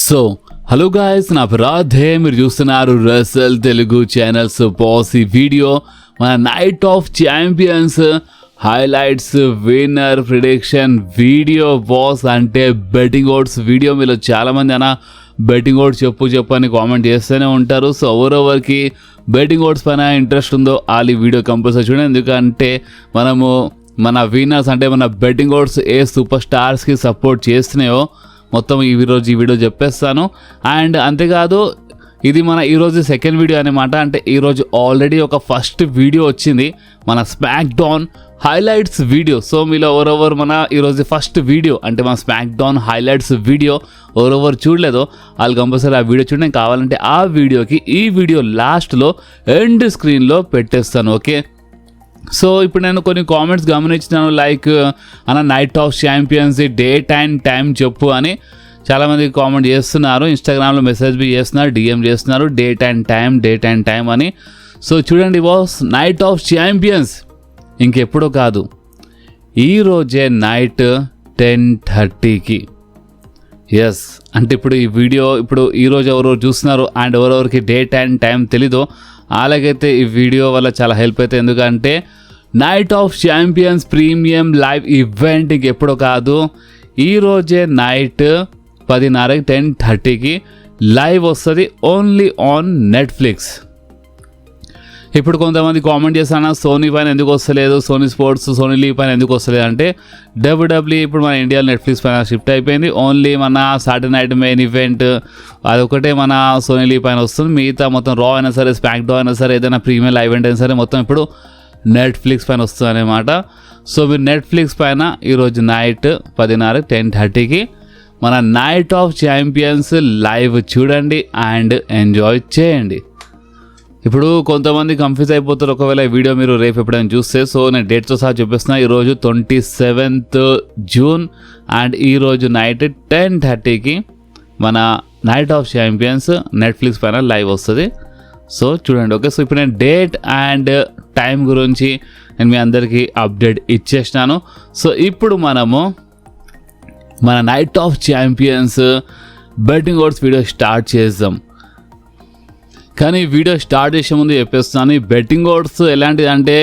So hello guys, నా రాధే, మీరు చూస్తున్నారు రసల్ తెలుగు ఛానల్స్ బాస్. ఈ వీడియో మన night of champions highlights winner prediction video boss. అంటే బెట్టింగ్ ఓడ్స్ వీడియో. మీలో చాలామంది బెట్టింగ్ ఓడ్స్ చెప్పు అని కామెంట్ చేస్తూనే ఉంటారు. సో ఎవరెవరికి బెట్టింగ్ ఓడ్స్ పైన ఇంట్రెస్ట్ ఉందో వాళ్ళు ఈ వీడియో కంపల్సరీ చూడండి. ఎందుకంటే మనము మన విన్నర్స్ అంటే మన బెట్టింగ్ ఓడ్స్ ఏ సూపర్ స్టార్స్కి సపోర్ట్ చేస్తున్నాయో మొత్తం ఈరోజు ఈ వీడియో చెప్పేస్తాను. అండ్ అంతేకాదు, ఇది మన ఈరోజు సెకండ్ వీడియో అనమాట. అంటే ఈరోజు ఆల్రెడీ ఒక ఫస్ట్ వీడియో వచ్చింది, మన smack down highlights video. So మీలో ఎవరెవరు మన ఈరోజు ఫస్ట్ వీడియో అంటే మన స్మాక్ డౌన్ హైలైట్స్ వీడియో ఎవరెవరు చూడలేదో వాళ్ళు కంపల్సరీ ఆ వీడియో చూడండి. కావాలంటే ఆ వీడియోకి ఈ వీడియో లాస్ట్లో ఎండ్ స్క్రీన్లో పెట్టేస్తాను. ఓకే, సో ఇప్పుడు నేను కొన్ని కామెంట్స్ గమనించినాను. Like Night of Champions date and time చెప్పు అని చాలామంది కామెంట్ చేస్తున్నారు. ఇన్స్టాగ్రామ్లో మెసేజ్ బి చేస్తున్నారు, డిఎం చేస్తున్నారు డేట్ అండ్ టైం అని. సో చూడండి బాస్, నైట్ ఆఫ్ ఛాంపియన్స్ ఇంకెప్పుడో కాదు, ఈరోజే నైట్ 10:30కి. ఎస్, అంటే ఇప్పుడు ఈ వీడియో ఈరోజు ఎవరెవరు చూస్తున్నారు అండ్ ఎవరెవరికి డేట్ అండ్ టైం తెలీదో అలాగైతే ఈ వీడియో వల్ల చాలా హెల్ప్ అవుతుంది. ఎందుకంటే night of champions premium live event ఇంకెప్పుడో కాదు, ఈరోజే నైట్ 10:30కి 10:30కి లైవ్ వస్తుంది ఓన్లీ ఆన్ నెట్ఫ్లిక్స్. ఇప్పుడు కొంతమంది కామెంట్ చేస్తాను, సోనీ పైన ఎందుకు వస్తలేదు, సోనీ స్పోర్ట్స్ సోనీ లీవ్ పైన ఎందుకు వస్తలేదు అంటే డబ్ల్యూడబ్ల్యూఈ ఇప్పుడు మన ఇండియా నెట్ఫ్లిక్స్ పైన షిఫ్ట్ అయిపోయింది. ఓన్లీ మన సాటర్డే నైట్ మెయిన్ ఈవెంట్ అదొకటే మన సోనీ లీవ్ పైన వస్తుంది. మిగతా మొత్తం రా అయినా సరే, స్మాక్ డౌన్ అయినా సరే, ఏదైనా ప్రీమియం లైవ్ ఈవెంట్ అయినా సరే మొత్తం ఇప్పుడు నెట్ఫ్లిక్స్ పైన వస్తుంది అనమాట. సో మీరు నెట్ఫ్లిక్స్ పైన ఈరోజు నైట్ 10:30 10:30కి మన నైట్ ఆఫ్ ఛాంపియన్స్ లైవ్ చూడండి అండ్ ఎంజాయ్ చేయండి. ఇప్పుడు కొంతమంది కన్ఫ్యూజ్ అయిపోతారు ఒకవేళ ఈ వీడియో మీరు రేపు ఎప్పుడైనా చూస్తే. సో నేను డేట్తో సహా చూపిస్తున్నా. ఈరోజు 27th జూన్ అండ్ ఈరోజు నైట్ 10:30కి మన నైట్ ఆఫ్ ఛాంపియన్స్ నెట్ఫ్లిక్స్ పైన లైవ్ వస్తుంది. సో చూడండి. ఓకే, సో ఇప్పుడు నేను డేట్ అండ్ టైం గురించి నేను మీ అందరికీ అప్డేట్ ఇచ్చేసినాను. సో ఇప్పుడు మనము మన night of champions betting odds video start చేద్దాం. కానీ వీడియో స్టార్ట్ చేసే ముందు చెప్పేస్తున్నాను, ఈ బెట్టింగ్ ఓడ్స్ ఎలాంటిది అంటే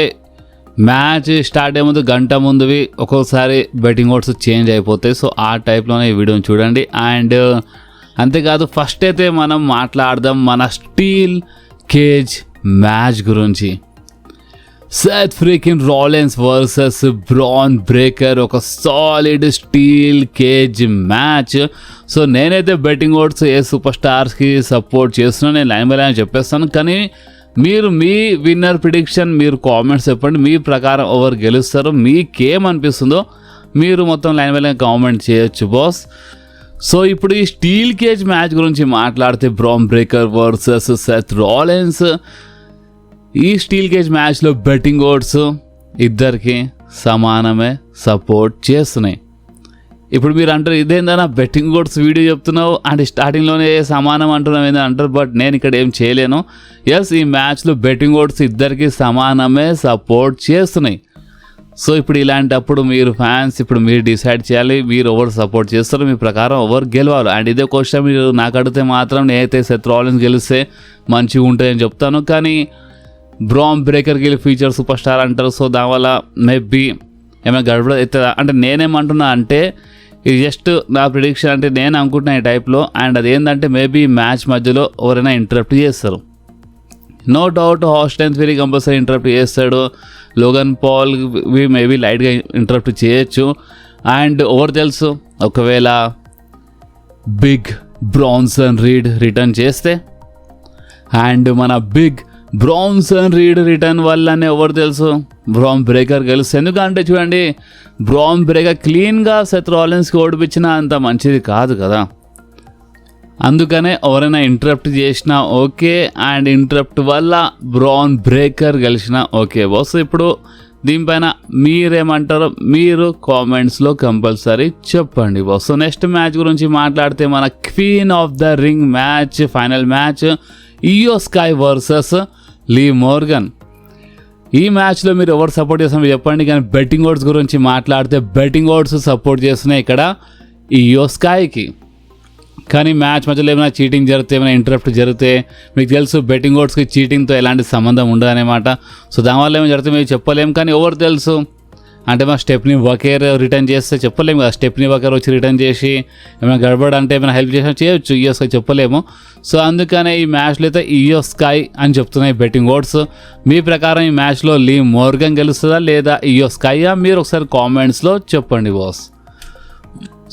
మ్యాచ్ స్టార్ట్ అయ్యే ముందు గంట ముందువి ఒక్కొక్కసారి బెట్టింగ్ ఓడ్స్ చేంజ్ అయిపోతాయి. సో ఆ టైప్లోనే ఈ వీడియోని చూడండి. అండ్ అంతేకాదు, ఫస్ట్ అయితే మనం మాట్లాడదాం మన స్టీల్ కేజ్ మ్యాచ్ గురించి. Seth freakin Rollins versus Bron Breakker, ఒక solid steel cage match. So నేనైతే బెట్టింగ్ ఓడ్స్ ఏ సూపర్ స్టార్స్కి సపోర్ట్ చేస్తున్నాను, నేను లైన్ బై లైన్ చెప్పేస్తాను. కానీ మీరు మీ విన్నర్ ప్రిడిక్షన్ మీరు కామెంట్స్ చెప్పండి. మీ ప్రకారం ఎవరు గెలుస్తారో మీకేమనిపిస్తుందో మీరు మొత్తం లైన్ బై లైన్ కామెంట్ చేయొచ్చు బాస్. సో ఇప్పుడు ఈ స్టీల్ కేజ్ మ్యాచ్ గురించి మాట్లాడితే Bron Breakker versus Seth Rollins, ఈ స్టీల్ కేజ్ మ్యాచ్లో బెట్టింగ్ ఓడ్స్ ఇద్దరికి సమానమే సపోర్ట్ చేస్తున్నాయి. ఇప్పుడు మీరు అంటారు, ఇదేందన్నా బెట్టింగ్ ఓడ్స్ వీడియో చెప్తున్నావు అంటే స్టార్టింగ్లోనే సమానం అంటున్నావు ఏందని అంటారు. బట్ నేను ఇక్కడ ఏం చేయలేను. ఎస్, ఈ మ్యాచ్లో బెట్టింగ్ ఓడ్స్ ఇద్దరికి సమానమే సపోర్ట్ చేస్తున్నాయి. సో ఇప్పుడు ఇలాంటప్పుడు మీరు ఫ్యాన్స్ ఇప్పుడు మీరు డిసైడ్ చేయాలి, మీరు ఎవరు సపోర్ట్ చేస్తారో మీ ప్రకారం ఎవరు గెలవాలి. అండ్ ఇదే క్వశ్చన్ మీరు నాకు అడిగితే మాత్రం నేనైతే సెత్ రాలిన్స్ గెలిస్తే మంచిగా ఉంటుందని చెప్తాను. కానీ బ్రాన్ బ్రేకర్ గెలి ఫీచర్ సూపర్ స్టార్ అంటారు. సో దానివల్ల మేబీ ఏమైనా గడబడ అవుతుందా అంటే నేనేమంటున్నా అంటే ఇది జస్ట్ నా ప్రిడిక్షన్. అంటే నేను అనుకుంటున్నా ఈ టైప్లో. అండ్ అదేంటంటే మేబీ మ్యాచ్ మధ్యలో ఎవరైనా ఇంటరప్ట్ చేస్తారు. No doubt Austin Theory compulsory interrupt చేస్తాడు, లోగన్ పాల్ మేబీ లైట్గా ఇంటరప్ట్ చేయొచ్చు. అండ్ ఎవరు తెలుసు, ఒకవేళ బిగ్ బ్రాన్సన్ రీడ్ రిటర్న్ చేస్తే అండ్ మన బిగ్ బ్రాన్సన్ రీడ్ రిటర్న్ వల్లనే ఎవరు తెలుసు బ్రాన్ బ్రేకర్ గెలుస్తుంది. ఎందుకంటే చూడండి, బ్రాన్ బ్రేకర్ క్లీన్గా సెత్ రాలిన్స్కి ఓడిపించినా అంత మంచిది కాదు కదా. అందుకనే ఎవరైనా ఇంటరప్ట్ చేసినా ఓకే, అండ్ ఇంటరప్ట్ వల్ల బ్రాన్ బ్రేకర్ గెలిచినా ఓకే బాస్. ఇప్పుడు దీనిపైన మీరేమంటారో మీరు కామెంట్స్లో కంపల్సరీ చెప్పండి బాస్. సో నెక్స్ట్ మ్యాచ్ గురించి మాట్లాడితే మన queen of the ring match, final match Iyo Sky versus Liv Morgan. ఈ మ్యాచ్లో మీరు ఎవరు సపోర్ట్ చేస్తారో చెప్పండి. కానీ బెట్టింగ్ ఓడ్స్ గురించి మాట్లాడితే బెట్టింగ్ ఓడ్స్ సపోర్ట్ చేస్తున్నాయి ఇక్కడ ఇయో స్కైకి. కానీ మ్యాచ్ మధ్యలో ఏమైనా చీటింగ్ జరిగితే, ఏమైనా ఇంటరప్ట్ జరిగితే, మీకు తెలుసు బెట్టింగ్ ఓట్స్కి చీటింగ్తో ఎలాంటి సంబంధం ఉండదన్నమాట. సో దానివల్ల ఏమైనా జరిగితే మేము చెప్పలేము. కానీ ఎవరు తెలుసు అంటే మా స్టెప్ని వకేర్ రిటర్న్ చేస్తే చెప్పలేము కదా. స్టెప్ని వకేర్ వచ్చి రిటర్న్ చేసి ఏమైనా గడబడ అంటే ఏమైనా హెల్ప్ చేసినా చేయొచ్చు. ఈఎస్ఐ చెప్పలేము. సో అందుకనే ఈ మ్యాచ్లో అయితే ఈఎస్ఐ అని చెప్తున్నాయి బెట్టింగ్ ఓట్స్. మీ ప్రకారం ఈ మ్యాచ్లో లీ మోర్గన్ గెలుస్తుందా లేదా ఈఎస్ఐయా? మీరు ఒకసారి కామెంట్స్లో చెప్పండి బాస్.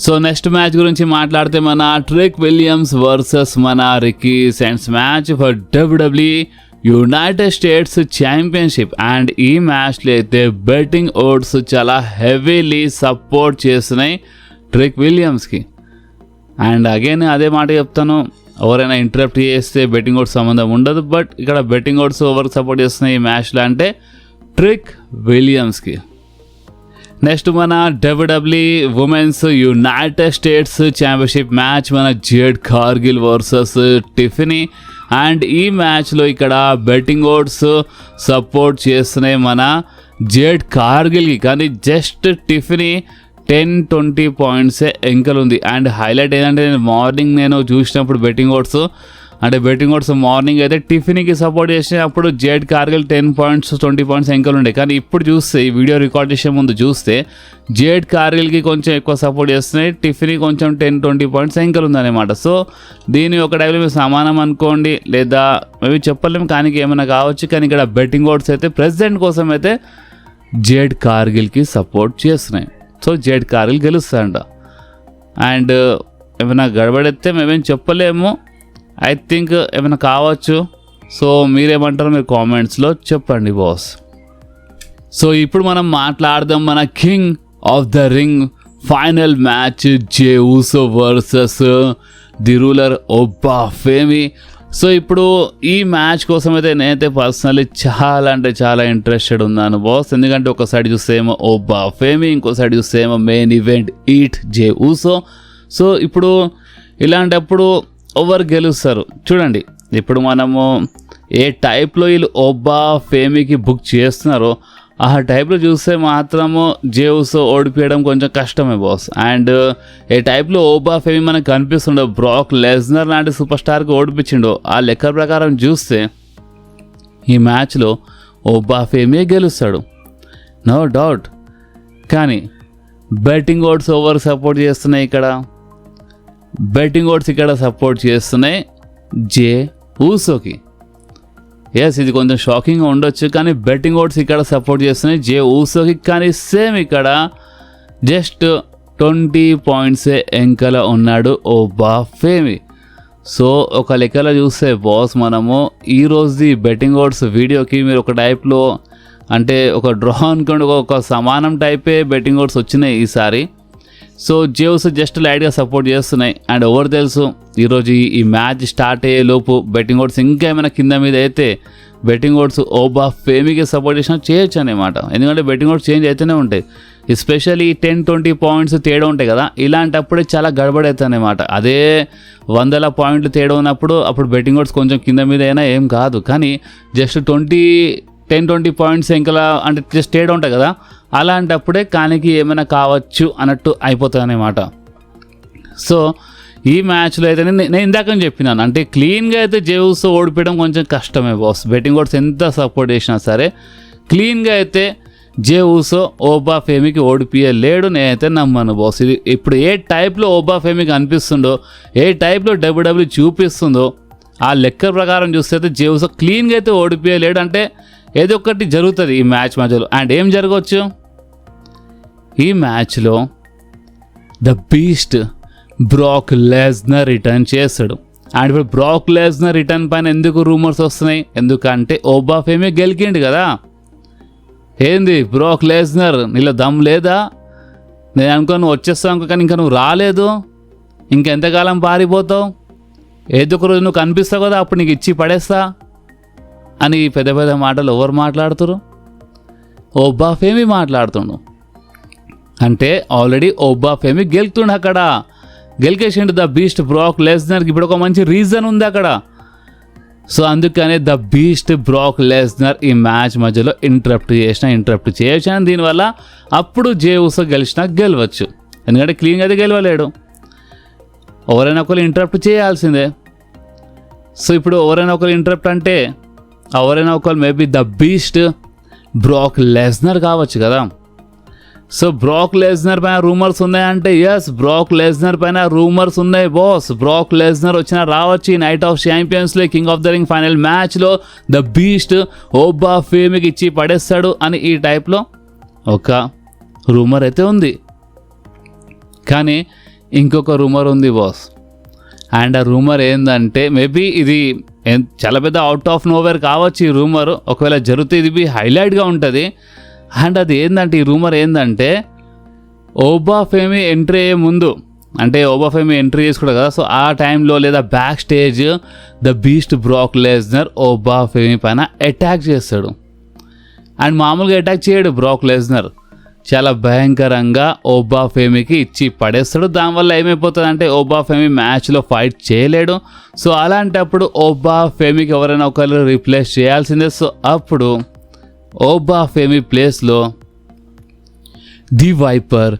సో నెక్స్ట్ మ్యాచ్ గురించి మాట్లాడితే మన ట్రిక్ విలియమ్స్ వర్సెస్ మన Ricky cents match for WWE United States championship. And ఈ మ్యాచ్లో అయితే బెట్టింగ్ ఓట్స్ చాలా హెవీలీ సపోర్ట్ చేస్తున్నాయి ట్రిక్ విలియమ్స్కి. అండ్ అగైన్ అదే మాట చెప్తాను, ఎవరైనా ఇంటరప్ట్ చేస్తే బెట్టింగ్ ఓట్స్ సంబంధం ఉండదు. బట్ ఇక్కడ బెట్టింగ్ ఓట్స్ ఎవరికి సపోర్ట్ చేస్తున్నాయి ఈ మ్యాచ్లో అంటే ట్రిక్ విలియమ్స్కి. నెక్స్ట్ మన WWE women's United States championship match మన Jade Cargill versus Tiffany. And ఈ మ్యాచ్లో ఇక్కడ బెట్టింగ్ ఓట్స్ సపోర్ట్ చేస్తున్నాయి మన జేడ్ కార్గిల్కి. కానీ జస్ట్ టిఫినీ 10-20 పాయింట్సే ఎంకలు ఉంది. అండ్ హైలైట్ ఏంటంటే మార్నింగ్ నేను చూసినప్పుడు బెట్టింగ్ ఓట్స్ మార్నింగ్ అయితే టిఫినీకి సపోర్ట్ చేసినప్పుడు జేడ్ కార్గిల్ 10 పాయింట్స్ 20 పాయింట్స్ ఎంకలు ఉండే. కానీ ఇప్పుడు చూస్తే ఈ వీడియో రికార్డ్ చేసే ముందు చూస్తే జేడ్ కార్గిల్కి కొంచెం ఎక్కువ సపోర్ట్ చేస్తున్నాయి, టిఫినీ కొంచెం 10-20 పాయింట్స్ ఎంకలు ఉందన్నమాట. సో దీని ఒక టైంలో మీరు సమానం అనుకోండి లేదా మేబీ చెప్పలేము, కానీ ఏమైనా కావచ్చు. కానీ ఇక్కడ బెట్టింగ్ ఓట్స్ అయితే ప్రెసిడెంట్ కోసం అయితే జేడ్ కార్గిల్కి సపోర్ట్ చేస్తున్నాయి. సో జేడ్ కార్గిల్ గెలుస్తాయంట. అండ్ ఏమైనా గడబడెత్తే మేమేం చెప్పలేము, ఐ థింక్ ఏమైనా కావచ్చు. సో మీరేమంటారో మీరు కామెంట్స్లో చెప్పండి బాస్. సో ఇప్పుడు మనం మాట్లాడదాం మన king of the ring final match Jey Uso versus the ruler Oba Femi. So ఇప్పుడు ఈ మ్యాచ్ కోసం అయితే నేనైతే పర్సనల్లీ చాలా అంటే చాలా ఇంట్రెస్టెడ్ ఉన్నాను బాస్. ఎందుకంటే ఒక సైడ్ చూస్తే ఏమో ఒబ్బా ఫేమి, ఇంకో సైడ్ చూస్తే ఏమో మెయిన్ ఈవెంట్ ఈట్ జే ఊసో. సో ఇప్పుడు ఇలాంటప్పుడు ఎవరు గెలుస్తారు చూడండి. ఇప్పుడు మనము ఏ టైప్లో వీళ్ళు ఒబ్బా ఫేమీకి బుక్ చేస్తున్నారో ఆ టైప్లో చూస్తే మాత్రము జే ఊసో ఓడిపోయడం కొంచెం కష్టమే బాస్. అండ్ ఏ టైప్లో ఒబ్బా ఫేమీ మనకు కనిపిస్తుండో, బ్రాక్ లెస్నర్ లాంటి సూపర్ స్టార్కి ఓడిపించిండో, ఆ లెక్క ప్రకారం చూస్తే ఈ మ్యాచ్లో ఒబ్బా ఫేమీ గెలుస్తాడు, నో డౌట్. కానీ బెట్టింగ్ ఓట్స్ ఎవరు సపోర్ట్ చేస్తున్నాయి ఇక్కడ? బెట్టింగ్ ఓట్స్ ఇక్కడ సపోర్ట్ చేస్తున్నాయి జే ఊసోకి. ఎస్, ఇది కొంచెం షాకింగ్గా ఉండొచ్చు, కానీ బెట్టింగ్ ఓట్స్ ఇక్కడ సపోర్ట్ చేస్తున్నాయి జే ఊసోకి. కానీ సేమ్ ఇక్కడ జస్ట్ 20 పాయింట్సే ఎంకల ఉన్నాడు ఒబ్బా ఫేమి. సో ఒక లెక్కలో చూస్తే బాస్, మనము ఈరోజుది బెట్టింగ్ ఓట్స్ వీడియోకి మీరు ఒక టైప్లో అంటే ఒక డ్రా అనుకోండి, ఒక సమానం టైపే బెట్టింగ్ ఓట్స్ వచ్చినాయి ఈసారి. సో జే ఊసో జస్ట్ లైట్గా సపోర్ట్ చేస్తున్నాయి. అండ్ ఎవరు తెలుసు ఈరోజు ఈ మ్యాచ్ స్టార్ట్ అయ్యే లోపు బెట్టింగ్ ఓట్స్ ఇంకా ఏమైనా కింద మీద అయితే బెట్టింగ్ ఓట్స్ ఒబ్బా ఫేమీకి సపోర్ట్ చేసినా చేయొచ్చు అనమాట. ఎందుకంటే బెట్టింగ్ ఓట్స్ చేంజ్ అయితేనే ఉంటాయి, ఎస్పెషల్లీ 10-20 పాయింట్స్ తేడా ఉంటాయి కదా. ఇలాంటప్పుడే చాలా గడబడవుతాయి అనమాట. అదే 100 పాయింట్లు తేడా ఉన్నప్పుడు అప్పుడు బెట్టింగ్ ఓట్స్ కొంచెం కింద మీద అయినా ఏం కాదు. కానీ జస్ట్ 10-20 పాయింట్స్ ఇంకా అంటే జస్ట్ తేడా ఉంటాయి కదా, అలాంటప్పుడే కానికి ఏమైనా కావచ్చు అన్నట్టు అయిపోతుంది అన్నమాట. సో ఈ మ్యాచ్లో అయితే నేను ఇందాక చెప్పినాను, అంటే క్లీన్గా అయితే జే ఊసో ఓడిపోవడం కొంచెం కష్టమే బాస్. బెట్టింగ్ ఓట్స్ ఎంత సపోర్ట్ చేసినా సరే క్లీన్గా అయితే జే ఊసో ఒబ్బా ఫేమీకి ఓడిపియలేడు, నేనైతే నమ్మను బాస్. ఇది ఇప్పుడు ఏ టైప్లో ఒబ్బా ఫేమీకి అనిపిస్తుందో, ఏ టైప్లో డబ్ల్యూడబ్ల్యూ చూపిస్తుందో ఆ లెక్క ప్రకారం చూస్తే అయితే జే ఊసో క్లీన్గా అయితే ఓడిపియలేడు. అంటే ఏదో ఒకటి జరుగుతుంది ఈ మ్యాచ్ మధ్యలో. అండ్ ఏం జరగవచ్చు ఈ మ్యాచ్లో? The beast Brock Lesnar return చేస్తాడు. అండ్ ఇప్పుడు బ్రాక్ లెస్నర్ రిటర్న్ పైన ఎందుకు రూమర్స్ వస్తున్నాయి? ఎందుకంటే ఒబ్బా ఫేమీ గెలికిండు కదా. ఏంది బ్రాక్ లెస్నర్, నీలో దమ్ లేదా? నేను అనుకో నువ్వు వచ్చేస్తావు, కానీ ఇంకా నువ్వు రాలేదు, ఇంకెంతకాలం పారిపోతావు? ఏదో ఒక రోజు నువ్వు కనిపిస్తావు కదా, అప్పుడు నీకు ఇచ్చి పడేస్తా అని పెద్ద పెద్ద మాటలు ఎవరు మాట్లాడుతురు? ఒబ్బా ఫేమీ మాట్లాడుతుండు. అంటే ఆల్రెడీ ఒబ్బా ఫేమీ గెలుతుండు, అక్కడ గెలికేసిండు ద బీస్ట్ బ్రాక్ లెస్నర్కి. ఇప్పుడు ఒక మంచి రీజన్ ఉంది అక్కడ. సో అందుకనే ద బీస్ట్ బ్రాక్ లెస్నర్ ఈ మ్యాచ్ మధ్యలో ఇంటరప్ట్ చేయొచ్చు. అని దీనివల్ల అప్పుడు జే ఊసో గెలిచినా గెలవచ్చు, ఎందుకంటే క్లీన్గా అయితే గెలవలేడు. ఎవరైనా ఒకరు ఇంటరప్ట్ చేయాల్సిందే. సో ఇప్పుడు ఎవరైనా ఒకరు ఇంటరప్ట్ అంటే ఎవరైనా ఒకరు maybe the beast Brock Lesnar కావచ్చు కదా. సో బ్రాక్ లెస్నర్ పైన రూమర్స్ ఉన్నాయంటే ఎస్, బ్రాక్ లెస్నర్ పైన రూమర్స్ ఉన్నాయి బాస్. బ్రాక్ లెస్నర్ వచ్చినా రావచ్చు ఈ నైట్ ఆఫ్ ఛాంపియన్స్లో కింగ్ ఆఫ్ ద రింగ్ ఫైనల్ మ్యాచ్లో ద బీస్ట్ ఓబా ఫేమ్కి ఇచ్చి పడేస్తాడు అని ఈ టైప్లో ఒక రూమర్ అయితే ఉంది. కానీ ఇంకొక రూమర్ ఉంది బాస్. అండ్ ఆ రూమర్ ఏంటంటే మేబీ ఇది చాలా పెద్ద అవుట్ ఆఫ్ నోవేర్ కావచ్చు ఈ రూమర్. ఒకవేళ జరిగితే ఇది హైలైట్గా ఉంటుంది. అండ్ అది ఏంటంటే ఈ రూమర్ ఏంటంటే ఓబా ఫేమి ఎంట్రీ అయ్యే ముందు, అంటే ఓబా ఫేమి ఎంట్రీ చేసుకుంటారు కదా, సో ఆ టైంలో లేదా backstage the beast Brock Lesnar Oba Femi పైన అటాక్ చేస్తాడు. అండ్ మామూలుగా అటాక్ చేయడు బ్రాక్ లెస్నర్, చాలా భయంకరంగా ఓబా ఫేమికి ఇచ్చి పడేస్తాడు. దానివల్ల ఏమైపోతుంది అంటే ఓబా ఫేమి మ్యాచ్లో ఫైట్ చేయలేడు. సో అలాంటప్పుడు ఓబా ఫేమికి ఎవరైనా ఒకరు రీప్లేస్ చేయాల్సిందే. సో అప్పుడు ఓబా ఫేమి ప్లేస్లో the viper,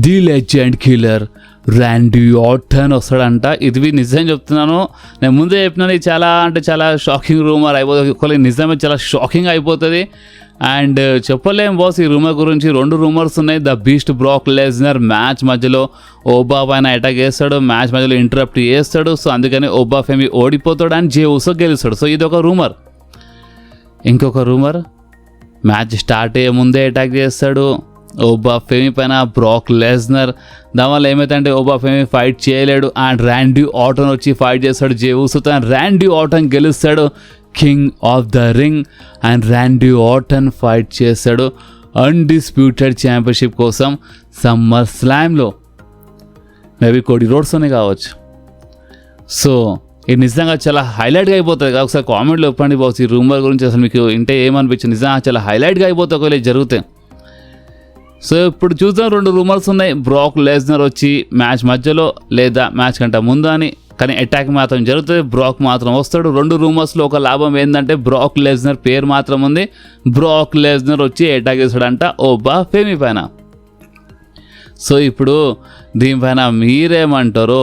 the legend killer Randy Orton వస్తాడంట. ఇది నిజం చెప్తున్నాను, నేను ముందే చెప్పినాను. ఇది చాలా షాకింగ్ రూమర్ అయిపోతుంది, ఒకవేళ నిజమే చాలా షాకింగ్ అయిపోతుంది. అండ్ చెప్పలేం బాస్ ఈ రూమర్ గురించి. 2 రూమర్స్ ఉన్నాయి. The beast Brock Lesnar match మధ్యలో ఓబా పైన అటాక్ చేస్తాడు, మ్యాచ్ మధ్యలో ఇంటరప్ట్ చేస్తాడు. సో అందుకని ఓబా ఫేమి ఓడిపోతాడు అండ్ జే ఉసో గెలుస్తాడు. సో ఇది ఒక రూమర్. ఇంకొక రూమర్, మ్యాచ్ స్టార్ట్ అయ్యే ముందే అటాక్ చేస్తాడు ఓబా ఫేమి పైన బ్రాక్ లెస్నర్. దానివల్ల ఏమైతే ఓబా ఫేమి ఫైట్ చేయలేడు అండ్ ర్యాండీ ఆర్టన్ వచ్చి ఫైట్ చేస్తాడు జే ఉసోతో. ర్యాండీ ఆర్టన్ గెలుస్తాడు king of the ring. And Randy Orton fight చేస్తాడు అన్డిస్ప్యూటెడ్ ఛాంపియన్షిప్ కోసం సమ్మర్ స్లామ్లో. మేబీ కోడి రోడ్స్తోనే కావచ్చు. సో ఇది నిజంగా చాలా హైలైట్గా అయిపోతుంది కదా. ఒకసారి కామెంట్లో చెప్పండి బాస్ ఈ రూమర్ గురించి అసలు మీకు ఇంటే ఏమనిపించింది. నిజంగా చాలా హైలైట్గా అయిపోతుంది ఒకవేళ జరిగితే. సో ఇప్పుడు చూద్దాం, 2 రూమర్స్ ఉన్నాయి. బ్రాక్ లెస్నర్ వచ్చి మ్యాచ్ మధ్యలో లేదా మ్యాచ్ కంటే ముందు అని, కానీ అటాక్ మాత్రం జరుగుతుంది, బ్రాక్ మాత్రం వస్తాడు. 2 రూమర్స్లో ఒక లాభం ఏంటంటే బ్రాక్ లెస్నర్ పేరు మాత్రం ఉంది. బ్రాక్ లెస్నర్ వచ్చి అటాక్ చేస్తాడంట ఓబా ఫేమి పైన. సో ఇప్పుడు దీనిపైన మీరేమంటారో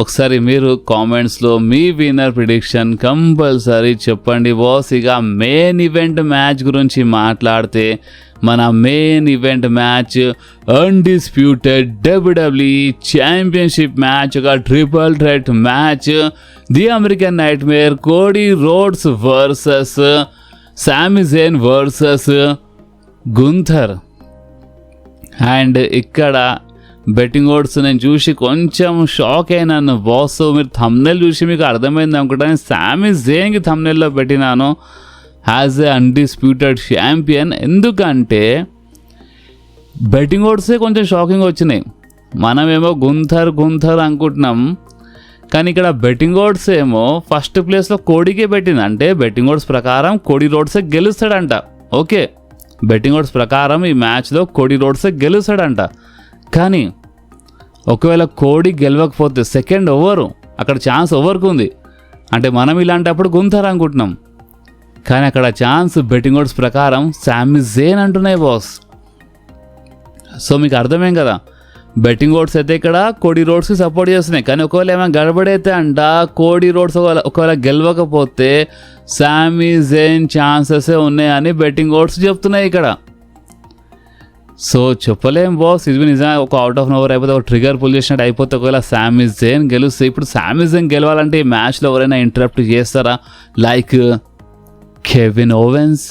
ఒకసారి మీరు కామెంట్స్లో మీ విన్నర్ ప్రిడిక్షన్ కంపల్సరీ చెప్పండి బాస్. ఇక మెయిన్ ఈవెంట్ మ్యాచ్ గురించి మాట్లాడితే మన main event match undisputed WWE championship match, ఒక triple threat match. The American nightmare Cody Rhodes versus Sami Zayn versus Gunther. And ఇక్కడ బెట్టింగ్ ఓడ్స్ నేను చూసి కొంచెం షాక్ అయినాను బాస్. మీరు థంబ్నెల్ చూసి మీకు అర్థమైంది అనుకుంటాను. సామీ జేన్కి థంబ్నెల్లో పెట్టినాను యాజ్ ఏ అన్డిస్ప్యూటెడ్ ఛాంపియన్. ఎందుకంటే బెట్టింగ్ ఓడ్సే కొంచెం షాకింగ్ వచ్చినాయి. మనమేమో గుంథర్ అనుకుంటున్నాం, కానీ ఇక్కడ బెట్టింగ్ ఓడ్స్ ఏమో ఫస్ట్ ప్లేస్లో కోడికే పెట్టింది. అంటే బెట్టింగ్ ఓడ్స్ ప్రకారం కోడి రోడ్సే గెలుస్తాడంట. ఓకే, బెట్టింగ్ ఓడ్స్ ప్రకారం ఈ మ్యాచ్లో కోడి రోడ్సే గెలుస్తాడంట. కానీ ఒకవేళ కోడి గెలవకపోతే సెకండ్ ఓవరు అక్కడ ఛాన్స్ ఓవర్కు ఉంది. అంటే మనం ఇలాంటప్పుడు గుంథర్ అనుకుంటున్నాం, కానీ అక్కడ ఛాన్స్ బెట్టింగ్ ఓడ్స్ ప్రకారం సామీ జేన్ అంటున్నాయి బాస్. సో మీకు అర్థమేం కదా, బెట్టింగ్ ఓడ్స్ అయితే ఇక్కడ కోడి రోడ్స్కి సపోర్ట్ చేస్తున్నాయి. కానీ ఒకవేళ ఏమైనా గడబడైతే అంట కోడి రోడ్స్ ఒకవేళ గెలవకపోతే సామీ జేన్ ఛాన్సెస్ ఉన్నాయని బెట్టింగ్ ఓడ్స్ చెప్తున్నాయి ఇక్కడ. సో చెప్పలేం బాస్, ఇది నిజంగా ఒక అవుట్ ఆఫ్ నోవర్ అయిపోతే ఒక ట్రిగర్ పుల్ చేసినట్టు అయిపోతే ఒకవేళ సామీ జేన్ గెలుస్తే. ఇప్పుడు సామీ జేన్ గెలవాలంటే ఈ మ్యాచ్లో ఎవరైనా ఇంటరప్ట్ చేస్తారా? Like Kevin ovens.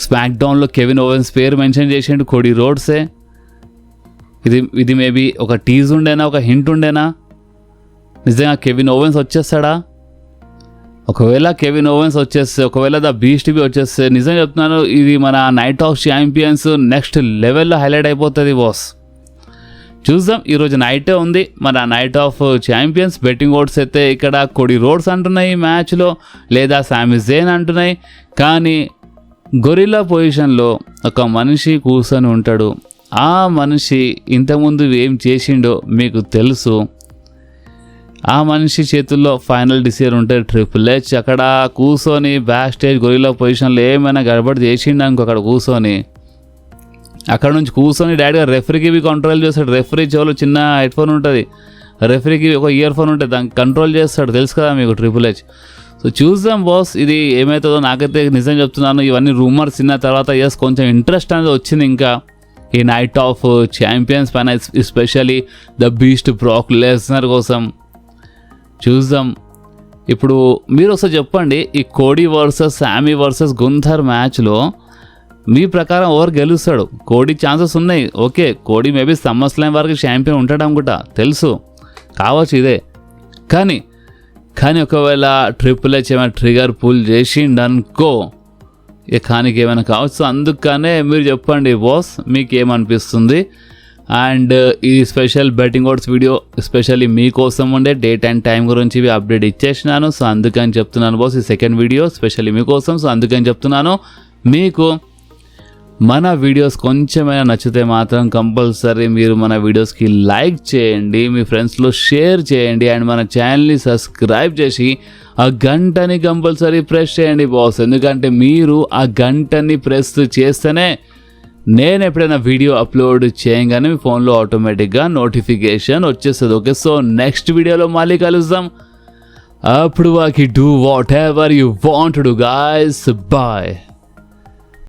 స్మాక్ డౌన్లో కెవిన్ ఓవెన్స్ పేరు మెన్షన్ చేసిండు కోడి రోడ్సే. ఇది మేబీ ఒక టీజ్ ఉండేనా, ఒక హింట్ ఉండేనా? నిజంగా కెవిన్ ఓవెన్స్ వచ్చేస్తాడా? ఒకవేళ కెవిన్ ఓవెన్స్ వచ్చేస్తే, ఒకవేళ ద బీస్ట్ బి వచ్చేస్తే, నిజం చెప్తున్నాను ఇది మన నైట్ ఆఫ్ ఛాంపియన్స్ నెక్స్ట్ లెవెల్లో హైలైట్ అయిపోతుంది బాస్. చూద్దాం, ఈరోజు నైటే ఉంది మన night of champions. Betting odds అయితే ఇక్కడ కోడి రోడ్స్ అంటున్నాయి ఈ మ్యాచ్లో, లేదా సామీ జేన్ అంటున్నాయి. కానీ గొరిల్లా పొజిషన్లో ఒక మనిషి కూర్చొని ఉంటాడు. ఆ మనిషి ఇంతకుముందు ఏం చేసిండో మీకు తెలుసు. ఆ మనిషి చేతుల్లో ఫైనల్ డిసిజన్ ఉంటే ట్రిపుల్ హెచ్. అక్కడ కూర్చొని బ్యాక్ స్టేజ్ గొరిల్లా పొజిషన్లో ఏమైనా గడబడి చేసిండు అనుకో, అక్కడ కూర్చొని అక్కడ నుంచి కూర్చొని డైరెక్ట్గా రెఫరీకి కంట్రోల్ చేస్తాడు. రెఫరీ చెవులో చిన్న హెడ్ ఫోన్ ఉంటుంది, రెఫరీకి ఒక ఇయర్ ఫోన్ ఉంటే దాన్ని కంట్రోల్ చేస్తాడు, తెలుసు కదా మీకు ట్రిపుల్ హెచ్. సో చూద్దాం బాస్, ఇది ఏమవుతుందో. నాకైతే నిజం చెప్తున్నాను, ఇవన్నీ రూమర్స్ విన్న తర్వాత కొంచెం ఇంట్రెస్ట్ అనేది వచ్చింది ఇంకా ఈ నైట్ ఆఫ్ ఛాంపియన్స్ పైన, especially the beast Brock Lesnar కోసం. చూద్దాం. ఇప్పుడు మీరు ఒకసారి చెప్పండి, ఈ Cody versus Shami versus Gunther మ్యాచ్లో మీ ప్రకారం ఎవరు గెలుస్తాడు? కోడీ ఛాన్సెస్ ఉన్నాయి, ఓకే. కోడీ మేబీ సమ్మర్స్లామ్ వరకు ఛాంపియన్ ఉంటాడు అనుకుంటా, తెలుసు కావచ్చు ఇదే. కానీ ఒకవేళ ట్రిపుల్ హెచ్ ఏమైనా ట్రిగర్ పుల్ చేసిండనుకో, కానికి ఏమైనా కావచ్చు. అందుకనే మీరు చెప్పండి బాస్, మీకు ఏమనిపిస్తుంది. అండ్ ఈ special betting oats video especially మీకోసం ఉండే డేట్ అండ్ టైం గురించి అప్డేట్ ఇచ్చేసినాను. సో అందుకని చెప్తున్నాను బాస్, ఈ సెకండ్ వీడియో స్పెషల్లీ మీకోసం. సో అందుకని చెప్తున్నాను, మీకు మన వీడియోస్ కొంచెమైనా నచ్చితే మాత్రం కంపల్సరీ మీరు మన వీడియోస్కి లైక్ చేయండి, మీ ఫ్రెండ్స్లో షేర్ చేయండి, అండ్ మన ఛానల్ని సబ్స్క్రైబ్ చేసి ఆ గంటని కంపల్సరీ ప్రెస్ చేయండి బాస్. ఎందుకంటే మీరు ఆ గంటని ప్రెస్ చేస్తేనే నేను ఎప్పుడైనా వీడియో అప్లోడ్ చేయగానే మీ ఫోన్లో ఆటోమేటిక్గా నోటిఫికేషన్ వచ్చేస్తుంది. ఓకే, సో నెక్స్ట్ వీడియోలో మళ్ళీ కలుద్దాం. అప్పుడు వాకి do whatever you want to do guys. Bye.